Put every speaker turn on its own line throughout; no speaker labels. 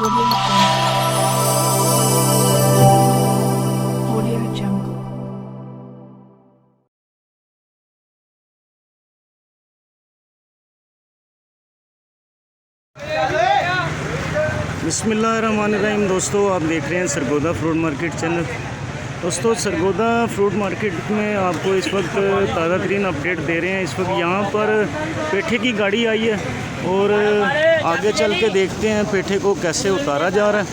Audio Jungle.
बिस्मिल्लाहिर्रहमानिर्रहीम। दोस्तों, आप देख रहे हैं सरगोदा फ्रूट मार्केट चैनल। दोस्तों, सरगोदा फ्रूट मार्केट में आपको इस वक्त ताज़ा तरीन अपडेट दे रहे हैं। इस वक्त यहाँ पर पेठे की गाड़ी आई है और आगे चल के देखते हैं पेठे को कैसे उतारा जा रहा है।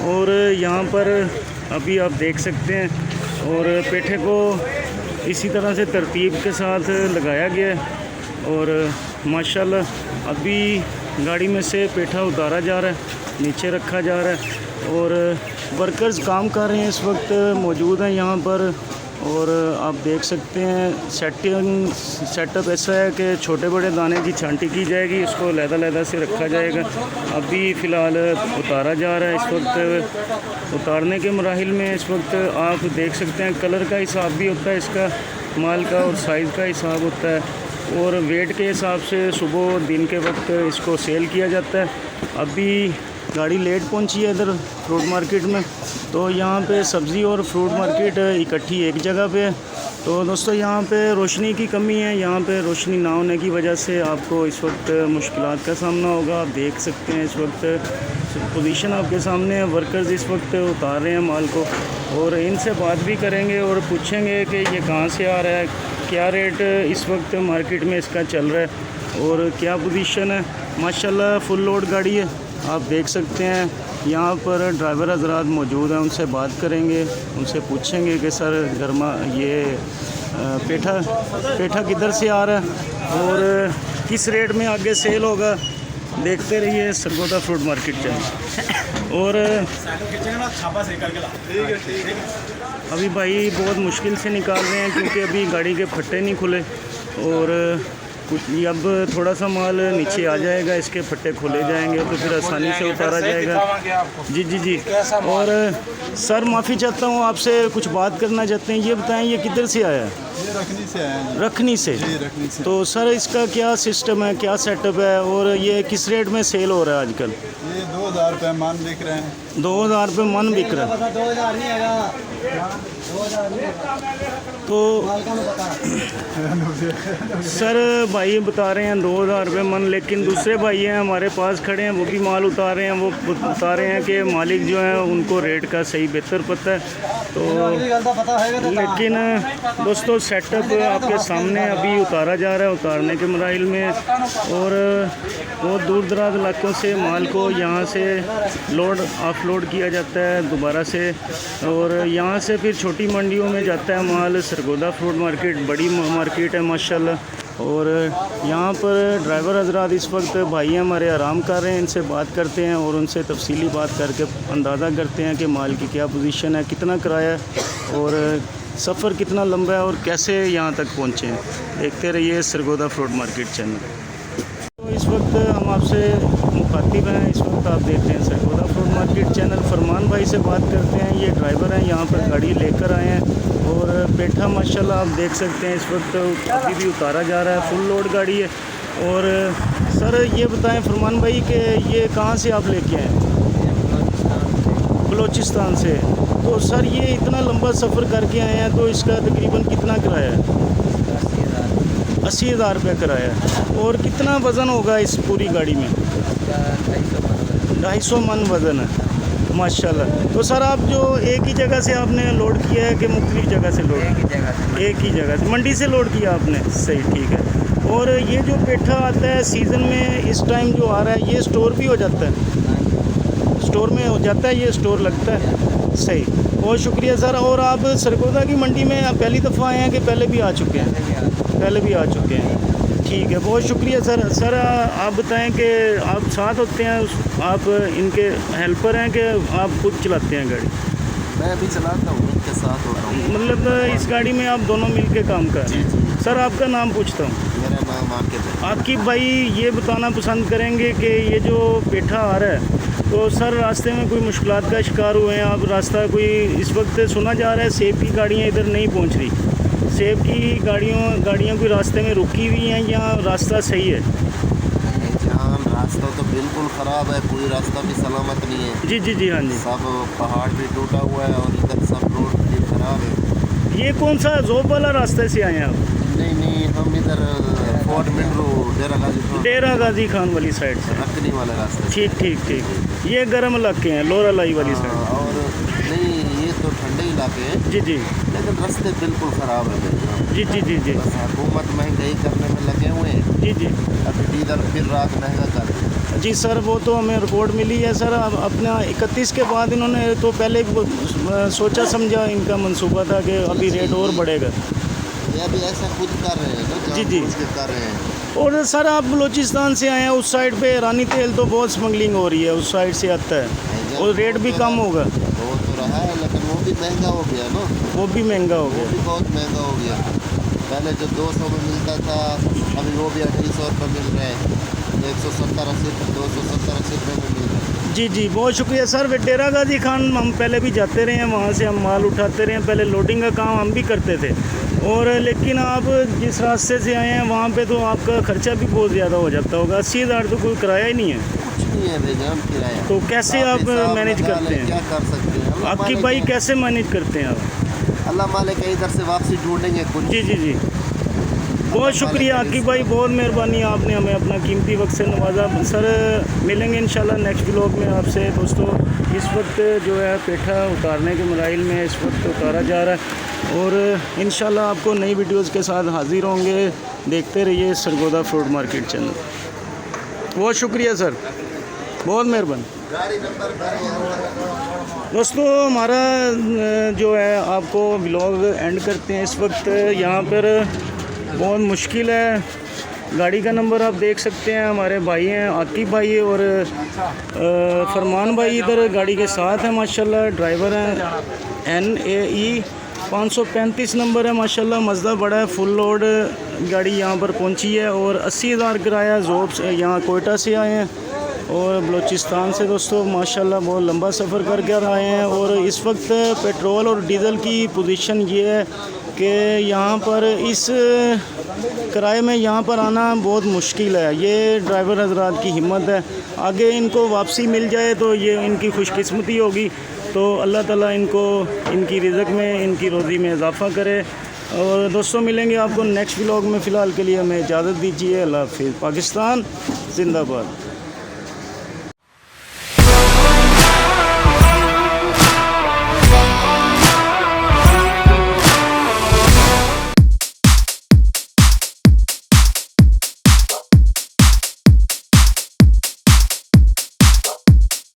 और यहाँ पर अभी आप देख सकते हैं और पेठे को इसी तरह से तरतीब के साथ लगाया गया है और माशाल्लाह अभी गाड़ी में से पेठा उतारा जा रहा है, नीचे रखा जा रहा है और वर्कर्स काम कर रहे हैं, इस वक्त मौजूद हैं यहाँ पर। और आप देख सकते हैं सेटअप ऐसा है कि छोटे बड़े दाने की छांटी की जाएगी, इसको लहदा से रखा जाएगा। अभी फ़िलहाल उतारा जा रहा है। इस वक्त उतारने के मराहिल में इस वक्त आप देख सकते हैं कलर का हिसाब भी होता है इसका, माल का, और साइज़ का हिसाब होता है और वेट के हिसाब से सुबह दिन के वक्त इसको सेल किया जाता है। अभी गाड़ी लेट पहुंची है इधर फ्रूट मार्केट में, तो यहाँ पे सब्ज़ी और फ्रूट मार्केट इकट्ठी एक जगह पे है। तो दोस्तों, यहाँ पे रोशनी की कमी है, यहाँ पे रोशनी ना होने की वजह से आपको इस वक्त मुश्किलात का सामना होगा। आप देख सकते हैं इस वक्त पोजीशन आपके सामने है। वर्कर्स इस वक्त उतार रहे हैं माल को और इनसे बात भी करेंगे और पूछेंगे कि ये कहाँ से आ रहा है, क्या रेट इस वक्त मार्केट में इसका चल रहा है और क्या पोजीशन है। माशाल्लाह फुल लोड गाड़ी है, आप देख सकते हैं। यहाँ पर ड्राइवर हजरात मौजूद हैं, उनसे बात करेंगे, उनसे पूछेंगे कि सर गर्मा ये पेठा किधर से आ रहा है और किस रेट में आगे सेल होगा। देखते रहिए सरगोदा फ्रूट मार्केट चैनल। और अभी भाई बहुत मुश्किल से निकाल रहे हैं क्योंकि अभी गाड़ी के फट्टे नहीं खुले और कुछ अब थोड़ा सा माल नीचे आ जाएगा, इसके फट्टे खोले जाएंगे तो फिर आसानी से उतारा जाएगा। जी। और सर माफ़ी चाहता हूँ, आपसे कुछ बात करना चाहते हैं। ये बताएं ये किधर से आया है?
ये रखनी से आया है।
रखनी से?
रखनी से।
तो सर इसका क्या सिस्टम है, क्या सेटअप है और ये किस रेट में सेल हो रहा है आजकल?
ये 2000 रुपये मन बिक रहे हैं।
2000 रुपये मन बिक रहा है।
2000 नहीं आएगा।
तो सर भाई बता रहे हैं 2000 रुपये मन, लेकिन दूसरे भाई हैं हमारे पास खड़े हैं, वो भी माल उतार रहे हैं। वो बता रहे हैं कि मालिक जो है उनको रेट का सही बेहतर पता है। तो लेकिन दोस्तों सेटअप आपके सामने अभी उतारा जा रहा है, उतारने के मराइल में। और बहुत दूर दराज इलाकों से माल को यहाँ से लोड ऑफलोड किया जाता है दोबारा से और यहाँ से फिर छोटी मंडियों में जाता है माल। सरगोदा फ्रूट मार्केट बड़ी मार्केट है माशाल्लाह। और यहाँ पर ड्राइवर हजरात इस वक्त भाई हमारे आराम कर रहे हैं, इनसे बात करते हैं और उनसे तफसीली बात करके अंदाज़ा करते हैं कि माल की क्या पोजीशन है, कितना किराया है और सफ़र कितना लंबा है और कैसे यहाँ तक पहुँचे हैं। देखते रहिए सरगोदा फ्रूट मार्केट चैनल। तो इस वक्त हम आपसे मुखातिब हैं, इस वक्त आप देख रहे हैं सरगोदा फ्रूट मार्केट चैनल। फरमान भाई से बात करते हैं, ये ड्राइवर हैं, यहाँ पर गाड़ी लेकर आए हैं और पेठा माशाल्लाह आप देख सकते हैं इस वक्त अभी भी उतारा जा रहा है, फुल लोड गाड़ी है। और सर ये बताएं फरमान भाई कि ये कहाँ से आप लेके आए? बलोचिस्तान से। तो सर ये इतना लंबा सफ़र करके आए हैं तो इसका तकरीबन कितना किराया है? 80,000 रुपये किराया है। और कितना वज़न होगा इस पूरी गाड़ी में? 250 मन वज़न है माशाल्लाह। तो सर आप जो एक ही जगह से आपने लोड किया है कि मुख्तलिफ जगह से लोड? एक ही जगह से मंडी से लोड किया आपने? सही, ठीक है। और ये जो पेठा आता है सीज़न में इस टाइम जो आ रहा है, ये स्टोर भी हो जाता है? स्टोर में हो जाता है, ये स्टोर लगता है। सही, बहुत शुक्रिया सर। और आप सरगोदा की मंडी में आप पहली दफ़ा आए हैं कि पहले भी आ चुके हैं? पहले भी आ चुके हैं, ठीक है, बहुत शुक्रिया सर। सर आप बताएं कि आप साथ होते हैं, आप इनके हेल्पर हैं कि आप खुद चलाते हैं गाड़ी?
मैं अभी चलाता हूँ, इनके साथ होता हूँ।
मतलब इस गाड़ी में आप दोनों मिलके काम कर रहे हैं? सर आपका नाम पूछता हूँ?
मेरा नाम आकिब है।
आकिब भाई, ये बताना पसंद करेंगे कि ये जो पेठा आ रहा है तो सर रास्ते में कोई मुश्किलात का शिकार हुए हैं आप? रास्ता कोई इस वक्त सुना जा रहा है सेब की गाड़ियाँ इधर नहीं पहुँच रही, सेब की गाड़ियाँ कोई रास्ते में रुकी हुई हैं या रास्ता सही है?
जहाँ हम रास्ता तो बिल्कुल ख़राब है, कोई रास्ता भी सलामत नहीं है।
जी जी जी, हाँ जी।
सब पहाड़ भी टूटा हुआ है और इधर सब रोड भी खराब है।
ये कौन सा जोब वाला रास्ते से आए हैं आप?
नहीं नहीं, हम इधर फोर्ट मिनरो
डेरा गाजी खान वाली साइड से।
रखनी वाले रास्ते।
ठीक ठीक ठीक। ये गर्म इलाके हैं, लोरा लाई वाली साइड।
और नहीं, ये तो ठंडे इलाके हैं।
जी जी
लेकिन रास्ते बिल्कुल ख़राब है।
जी जी जी जी
बस हुकूमत महंगाई करने में लगे हुए हैं।
जी जी
अभी डीजल फिर रात महंगा कर दिया।
जी सर, वो तो हमें रिपोर्ट मिली है सर। अब अपना 31 के बाद इन्होंने तो पहले सोचा समझा, इनका मंसूबा था कि अभी रेट और बढ़ेगा।
ये अभी ऐसा खुद कर रहे हैं ना,
जी जी
कर रहे हैं।
और सर आप बलूचिस्तान से आए हैं, उस साइड पे ईरानी तेल तो बहुत स्मगलिंग हो रही है, उस साइड से आता है और रेट भी कम होगा।
वो तो रहा है, लेकिन वो भी महंगा हो गया ना।
वो भी महंगा हो
वो
गया।
भी बहुत महंगा हो गया। पहले जो 200 में मिलता था, अभी वो भी 250 रुपये मिल रहा है। 170-80 रुपये, 270-80 रुपये में मिल रहा है।
जी जी, बहुत शुक्रिया सर। डेरा गाजी खान हम पहले भी जाते रहे हैं, वहाँ से हम माल उठाते रहे हैं। पहले लोडिंग का काम हम भी करते थे, और लेकिन आप जिस रास्ते से आए हैं वहाँ पे तो आपका खर्चा भी बहुत ज़्यादा हो जाता होगा। 80,000 तो कोई किराया ही नहीं है।
कुछ नहीं है बेजान किराया।
तो कैसे आप मैनेज करते हैं?
क्या कर सकते हैं?
आपकी भाई कैसे मैनेज करते हैं आप?
अल्लाह मालिक है, इधर से वापसी ढूंढेंगे कुछ।
जी जी जी, बहुत शुक्रिया आकिब भाई, बहुत मेहरबानी, आपने हमें अपना कीमती वक्त से नवाजा। सर मिलेंगे इंशाल्लाह नेक्स्ट व्लॉग में आपसे। दोस्तों इस वक्त जो है पेठा उतारने के मराइल में इस वक्त उतारा जा रहा है, और इंशाल्लाह आपको नई वीडियोज़ के साथ हाजिर होंगे। देखते रहिए सरगोदा फ्रूट मार्केट चैनल। बहुत शुक्रिया सर, बहुत मेहरबानी। दोस्तों हमारा जो है आपको व्लॉग एंड करते हैं। इस वक्त यहाँ पर बहुत मुश्किल है। गाड़ी का नंबर आप देख सकते हैं, हमारे भाई हैं आकिब भाई और फरमान भाई इधर गाड़ी के साथ है माशाल्लाह। ड्राइवर हैं NAE 535 नंबर है माशाल्लाह। मज़दा बड़ा है, फुल लोड गाड़ी यहाँ पर पहुँची है, और 80,000 किराया जोब से यहाँ कोयटा से आए हैं और बलूचिस्तान से। दोस्तों माशाल्लाह बहुत लंबा सफ़र करके आए हैं, और इस वक्त पेट्रोल और डीज़ल की पोजीशन ये है कि यहाँ पर इस किराए में यहाँ पर आना बहुत मुश्किल है। ये ड्राइवर हजरात की हिम्मत है, आगे इनको वापसी मिल जाए तो ये इनकी खुशकिस्मती होगी। तो अल्लाह ताला इनको इनकी रिज़्क़ में, इनकी रोज़ी में इजाफ़ा करे। और दोस्तों मिलेंगे आपको नेक्स्ट व्लॉग में। फ़िलहाल के लिए हमें इजाज़त दीजिए। अल्लाह हाफ़िज़। पाकिस्तान ज़िंदाबाद।